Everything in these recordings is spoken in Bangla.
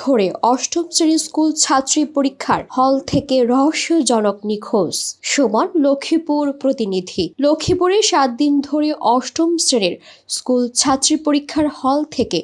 ধরে অষ্টম শ্রেণীর স্কুল ছাত্রী পরীক্ষার হল থেকে রহস্যজনক নিখোঁজ। সুমন, লক্ষ্মীপুর প্রতিনিধি। লক্ষ্মীপুরে 7 দিন ধরে অষ্টম শ্রেণীর স্কুল ছাত্রী পরীক্ষার হল থেকে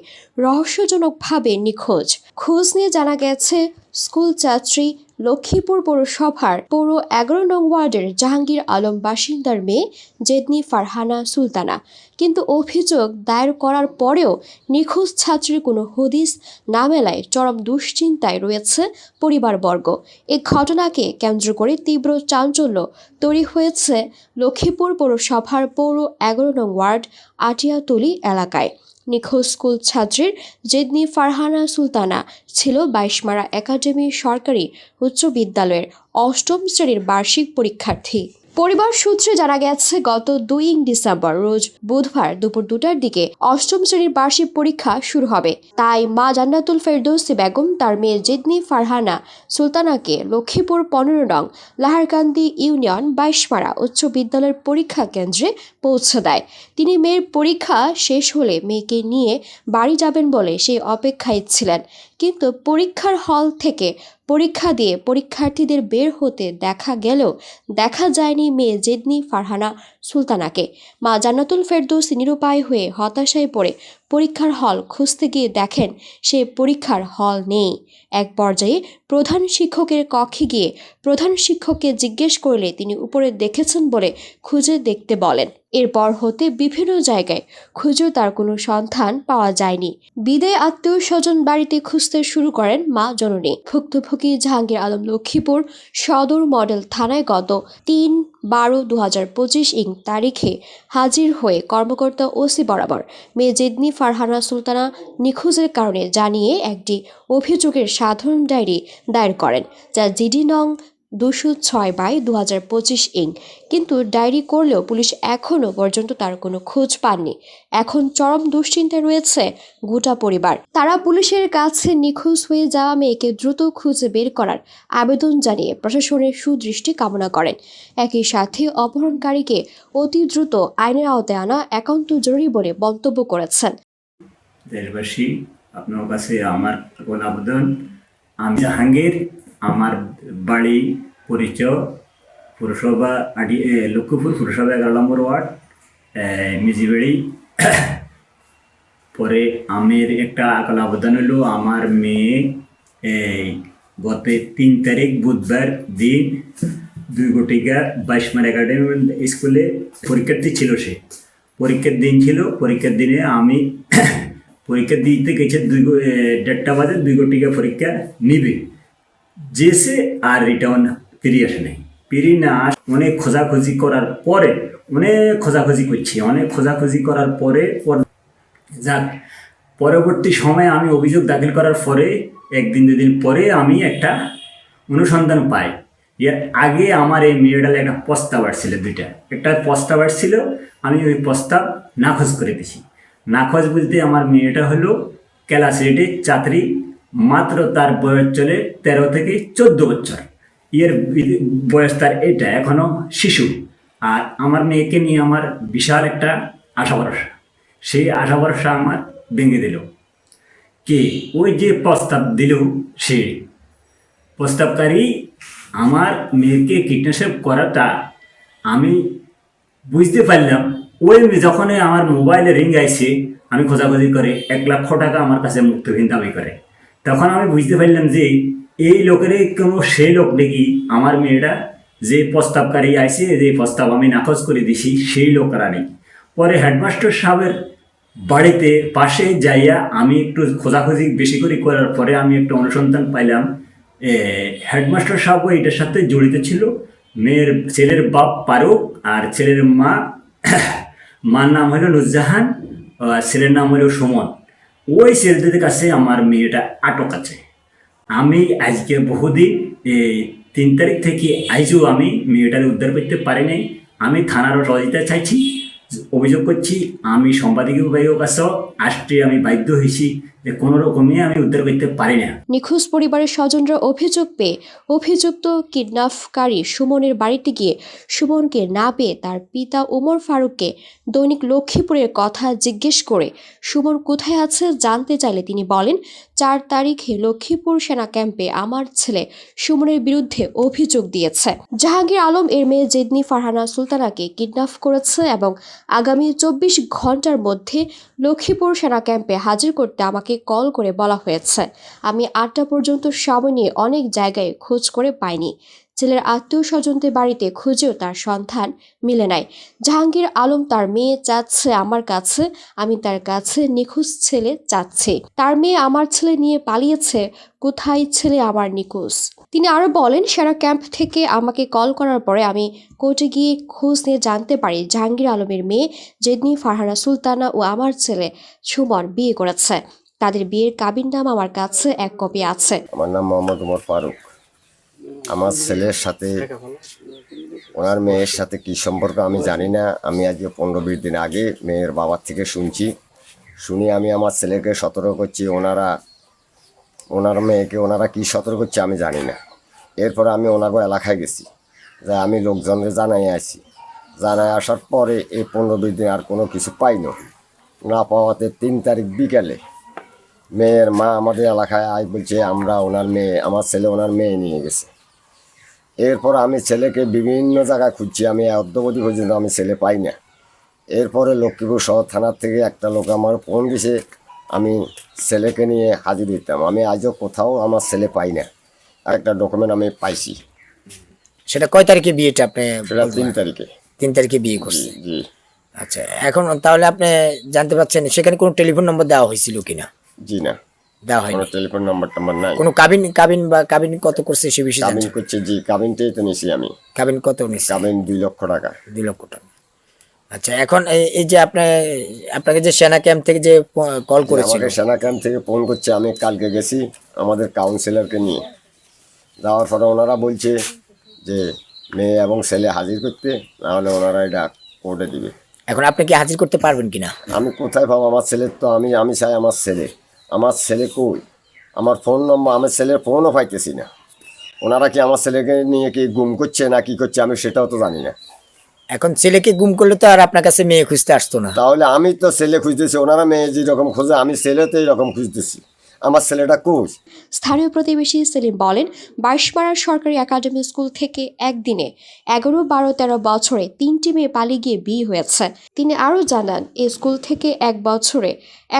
রহস্যজনকভাবে নিখোঁজ। খোঁজ নিয়ে জানা গেছে, স্কুল ছাত্রী লক্ষ্মীপুর পৌরসভার পৌর 11 নং ওয়ার্ডের জাহাঙ্গীর আলম বাসিন্দার মেয়ে জেদনি ফারহানা সুলতানা। কিন্তু অভিযোগ দায়ের করার পরেও নিখোঁজ ছাত্রীর কোনো হদিস না মেলায় চরম দুশ্চিন্তায় রয়েছে পরিবারবর্গ। এ ঘটনাকে কেন্দ্র করে তীব্র চাঞ্চল্য তৈরি হয়েছে লক্ষ্মীপুর পৌরসভার পৌর 11 নং ওয়ার্ড আটিয়াতলী এলাকায়। নিখোঁজ স্কুল ছাত্রীর জেদনি ফারহানা সুলতানা ছিল 22 মারা একাডেমি সরকারি উচ্চ বিদ্যালয়ের অষ্টম শ্রেণীর বার্ষিক পরীক্ষার্থী। পরিবার সূত্রে জানা গেছে, গত 2 ডিসেম্বর রোজ বুধবার দুপুর 2টার দিকে অষ্টম শ্রেণীর বার্ষিক পরীক্ষা শুরু হবে। তাই মা জান্নাতুল ফেরদৌসী বেগম তার মেয়ে জেদনি ফারহানা সুলতানাকে লক্ষ্মীপুর 15 নং লাহারকান্দি ইউনিয়ন 22 মারা উচ্চ বিদ্যালয়ের পরীক্ষা কেন্দ্রে পৌঁছে দেয়। তিনি মেয়ের পরীক্ষা শেষ হলে মেয়েকে নিয়ে বাড়ি যাবেন বলে সেই অপেক্ষায় ছিলেন। কিন্তু পরীক্ষার হল থেকে পরীক্ষা দিয়ে পরীক্ষার্থীদের বের হতে দেখা গেলেও দেখা যায়নি মেয়ে জেদনি ফারহানা সুলতানাকে। মা জান্নাতুল ফেরদৌসী নিরুপায় হয়ে হতাশায় পড়ে পরীক্ষার হল খুঁজতে গিয়ে দেখেন সে পরীক্ষার হল নেই। এক পর্যায়ে প্রধান শিক্ষকের কক্ষে গিয়ে প্রধান শিক্ষককে জিজ্ঞেস করলে তিনি উপরে দেখেছেন বলে খুঁজে দেখতে বলেন। এরপর হতে বিভিন্ন জায়গায় খুঁজেও তার কোনো সন্ধান পাওয়া যায়নি। বিদায় আত্মীয় স্বজন বাড়িতে খুঁজতে শুরু করেন মা জননী। ভুক্তভোগী জাহাঙ্গীর আলম লক্ষ্মীপুর সদর মডেল থানায় গত 3/12/2025 তারিখে হাজির হয়ে কর্মকর্তা ওসি বরাবর মেয়ে জেদনি ফারহানা সুলতানা নিখোঁজের কারণে জানিয়ে একটি অভিযোগের সাধারণ ডায়েরি দায়ের করেন, যা জিডি নং 206/2025। কিন্তু ডায়েরি করলেও পুলিশ এখনও পর্যন্ত তার কোনো খোঁজ পাননি। এখন চরম দুশ্চিন্তায় রয়েছে গোটা পরিবার। তারা পুলিশের কাছে নিখোঁজ হয়ে যাওয়া মেয়েকে দ্রুত খুঁজে বের করার আবেদন জানিয়ে প্রশাসনের সুদৃষ্টি কামনা করেন। একই সাথে অপহরণকারীকে অতি দ্রুত আইনের আওতায় আনা একান্ত জরুরি বলে মন্তব্য করেছেন। দেশবাসী, আপনার কাছে আমার আবেদন, আমি জাহাঙ্গীর, আমার বাড়ি পরিচয় পুরসভা লক্ষ্মীপুর পুরসভা 11 নম্বর ওয়ার্ড মিজিবাড়ি। পরে আমের একটা আকাল আবেদন হলো, আমার মেয়ে গত 3 তারিখ বুধবার দিন 2 মারা একাডেমি স্কুলে পরীক্ষার্থী ছিল। সে পরীক্ষার দিন ছিল। পরীক্ষার দিনে আমি পরীক্ষা দিতে গেছে 1:30 বাজে 2 পরীক্ষা নিবে যেসে আর রিটার্ন ফিরিয়ে আসে নাই। ফিরি না অনেক খোঁজাখুঁজি করার পরে অনেক খোঁজাখুঁজি করার পরে যাক পরবর্তী সময়ে আমি অভিযোগ দাখিল করার পরে 1-2 দিন পরে আমি একটা অনুসন্ধান পাই। এর আগে আমার এই মেয়েটার একটা প্রস্তাব আসছিল, একটা প্রস্তাব আসছিল। আমি ওই প্রস্তাব নাকচ করে দিছি। নাকচ বলতে আমার মেয়েটা হলো ক্লাস 8-এর ছাত্রী, মাত্র তার বয়স চলে 13 থেকে 14 বছর। এর বয়স তার এটা এখনো শিশু। আর আমার মেয়েকে নিয়ে আমার বিশাল একটা আশা ভরসা। সেই আশা ভরসা আমার ভেঙে দিল কে? ওই যে প্রস্তাব দিল সে প্রস্তাবকারী। আমার মেয়েকে কিডন্যাপ করাটা আমি বুঝতে পারলাম ওই যখন আমার মোবাইলে রিং আইছে, আমি খোঁজাখুঁজি করে 1 লক্ষ টাকা আমার কাছে মুক্তিহীন দাবি করে। তখন আমি বুঝতে পারলাম যে এই লোকেরই কোনো সেই লোক দেখি আমার মেয়েটা যে প্রস্তাবকারী আইছে, যে প্রস্তাব আমি নাকচ করে দিছি, সেই লোকরা নেই। পরে হেডমাস্টার সাহেবের বাড়িতে পাশে যাইয়া আমি একটু খোঁজাখুঁজি বেশি করে করার পরে আমি একটা অনুসন্ধান পাইলাম, হেডমাস্টার সাহেবও এটার সাথে জড়িত ছিল। ছেলের বাপ ফারুক আর ছেলের মার নাম হলো নুরজাহান, ছেলের নাম হলো সুমন। ওই ছেলেদের কাছে আমার মেয়েটা আটক আছে। আমি আজকে বহুদিন 3 তারিখ থেকে আজও আমি মেয়েটাকে উদ্ধার করতে পারি নাই। আমি থানারও সহযোগিতা চাইছি, অভিযোগ করছি। আমি সাংবাদিক বিভাগের কাছেও আসতে আমি বাধ্য হয়েছি যে কোনো রকমই আমি উদ্ধার করতে পারি না। নিখোঁজ পরিবারের স্বজনরা অভিযোগ পেয়ে অভিযুক্ত কিডন্যাপকারী সুমনের বাড়িতে গিয়ে সুমনকে না পেয়ে তার পিতা ওমর ফারুককে দৈনিক লক্ষ্মীপুরের কথা জিজ্ঞেস করে সুমন কোথায় আছে জানতে চাইলে তিনি বলেন, 4 তারিখে লক্ষ্মীপুর সেনা ক্যাম্পে আমার ছেলে সুমনের বিরুদ্ধে অভিযোগ দিয়েছে। জাহাঙ্গীর আলম এর মেয়ে জেদনি ফারহানা সুলতানাকে কিডন্যাপ করেছে এবং আগামী 24 ঘন্টার মধ্যে লক্ষ্মীপুর সেনা ক্যাম্পে হাজির করতে আমাকে কল করে বলা হয়েছে। আমি 8টা পর্যন্ত সময় নিয়ে অনেক জায়গায় খোঁজ করে পাইনি। ছেলের আত্মীয় স্বজনদের বাড়িতে খুঁজেও তার সন্ধান মিলে নাই। জাহাঙ্গীর আলম তার মেয়ে চাচ্ছে আমার কাছে, আমি তার কাছে নিখোঁজ ছেলে চাচ্ছি। তার মেয়ে আমার ছেলে নিয়ে পালিয়েছে, কোথায় ছেলে আমার নিখোঁজ। তিনি আরো বলেন, সেরা ক্যাম্প থেকে আমাকে কল করার পরে আমি কোর্টে গিয়ে খোঁজ নিয়ে জানতে পারি জাহাঙ্গীর আলমের মেয়ে জেদনি ফারহানা সুলতানা ও আমার ছেলে সুমন বিয়ে করেছে। তাদের বিয়ের কাবিননামা আমার কাছে 1 কপি আছে। আমার নাম মোহাম্মদ ওমর ফারুক। আমার ছেলের সাথে ওনার মেয়ের সাথে কি সম্পর্ক আমি জানি না। আমি আজকে 15-20 দিন আগে মেয়ের বাবার থেকে শুনি আমি আমার ছেলেকে সতর্ক করছি, ওনার মেয়েকে ওনারা কি সতর্ক করছে আমি জানি না। এরপরে আমি ওনার এলাকায় গেছি, যা আমি লোকজনকে জানাই আসার পরে এই 15-20 দিন আর কোনো কিছু পাইনি। না পাওয়াতে 3 তারিখ বিকেলে মেয়ের মা আমাদের এলাকায় বলছে আমার ছেলে ওনার মেয়ে নিয়ে গেছে। এরপর আমি ছেলেকে বিভিন্ন জায়গায় খুঁজছি, আমি অদ্যবধি পর্যন্ত আমি ছেলে পাই না। এরপরে লক্ষ্মীপুর শহর থানার থেকে একটা লোক আমার ফোন দিছে, আমি ছেলেকে নিয়ে হাজির দিতাম। আমি আজও কোথাও আমার ছেলে পাই না। একটা ডকুমেন্ট আমি পাইছি। সেটা কয় তারিখে বিয়েটা আপনি? সেটা 3 তারিখে। 3 তারিখে বিয়ে করছে। জি। আচ্ছা, এখন তাহলে আপনি জানতে পারছেন সেখানে কোনো টেলিফোন নম্বর দেওয়া হয়েছিল কিনা? জি না, দেওয়া হয়নি। কোনো টেলিফোন নাম্বার নাই। কোনো কাবিন কত করছে সে বিষয়ে কাবিন করছে? জি, কাবিনটাই তো নিছি আমি। কাবিন কত নিছে? কাবিন 2 লক্ষ টাকা। 2 লক্ষ টাকা। আচ্ছা, এখন এই যে আপনাকে যে সেনা ক্যাম্প থেকে যে কল করেছিল, আমাকে সেনা ক্যাম্প থেকে ফোন করছে। আমি কালকে গেছি আমাদের কাউন্সিলরকে নিয়ে, যাওয়ার পরে ওনারা বলছে যে মেয়ে এবং ছেলে হাজির করতে, নাহলে ওনারা এটা কোর্টে দিবে। এখন আপনি কি হাজির করতে পারবেন কিনা? আমি কোথায় পাবো আমার ছেলের? তো আমি চাই আমার ছেলে কই? আমার ফোন নম্বর, আমার ছেলের ফোনও পাইতেছি না। ওনারা কি আমার ছেলেকে নিয়ে কি গুম করছে না কি করছে আমি সেটাও তো জানি না। এখন ছেলেকে গুম করলে তো আর আপনার কাছে মেয়ে খুঁজতে আসতো না। তাহলে আমি তো ছেলে খুঁজতেছি, ওনারা মেয়ে যেরকম খোঁজে আমি ছেলে তো এইরকম খুঁজতেছি। আমার ছেলেটা কই? স্থানীয় প্রতিবেশী সেলিম বলেন, 22পাড়ার সরকারি একাডেমি স্কুল থেকে একদিনে 11, 12, 13 বছরে 3টি মেয়ে পালিয়ে গিয়ে বিয়ে হয়েছে। তিনি আরও জানান, এই স্কুল থেকে 1 বছরে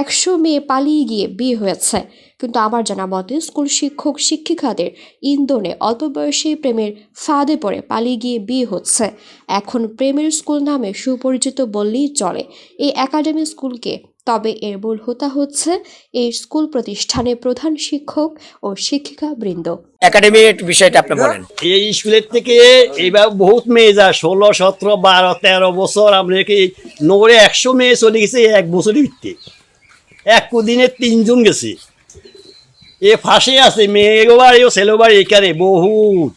100 মেয়ে পালিয়ে গিয়ে বিয়ে হয়েছে। কিন্তু আমার জানা মতে স্কুল শিক্ষক শিক্ষিকাদের ইন্ধনে অল্প বয়সে প্রেমের ফাঁদে পড়ে পালিয়ে গিয়ে বিয়ে হচ্ছে। এখন প্রেমের স্কুল নামে সুপরিচিত বললেই চলে এই একাডেমি স্কুলকে। তবে এর মূল হোতা হচ্ছে এই স্কুল প্রতিষ্ঠানের প্রধান শিক্ষক ও শিক্ষিকা বৃন্দ। একাডেমির বিষয়টা আপনি বলেন। এই স্কুলের থেকে এইবার বহুত মেয়ে যায়, 16, 17, 12, 13 বছর। আমরা কি নগরে 100 মেয়ে চলে গেছে 1 বছরের ভিত্তি। 1 দিনে 3 জন গেছে। এ ফাঁসে আছে মেয়ে বাড়ি ও ছেলে বাড়ি এখানে বহুত।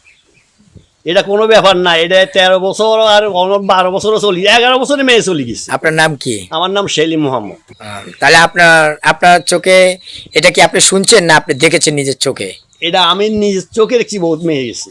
এটা কোনো ব্যাপার না। এটা 13 বছর আর 12 বছরও চলি, 11 বছরে মেয়ে চলে গেছে। আপনার নাম কি? আমার নাম সেলিম মোহাম্মদ। তাহলে আপনার চোখে এটা কি আপনি শুনছেন না আপনি দেখেছেন নিজের চোখে? এটা আমি নিজের চোখে দেখছি বহুত মেয়ে গেছে।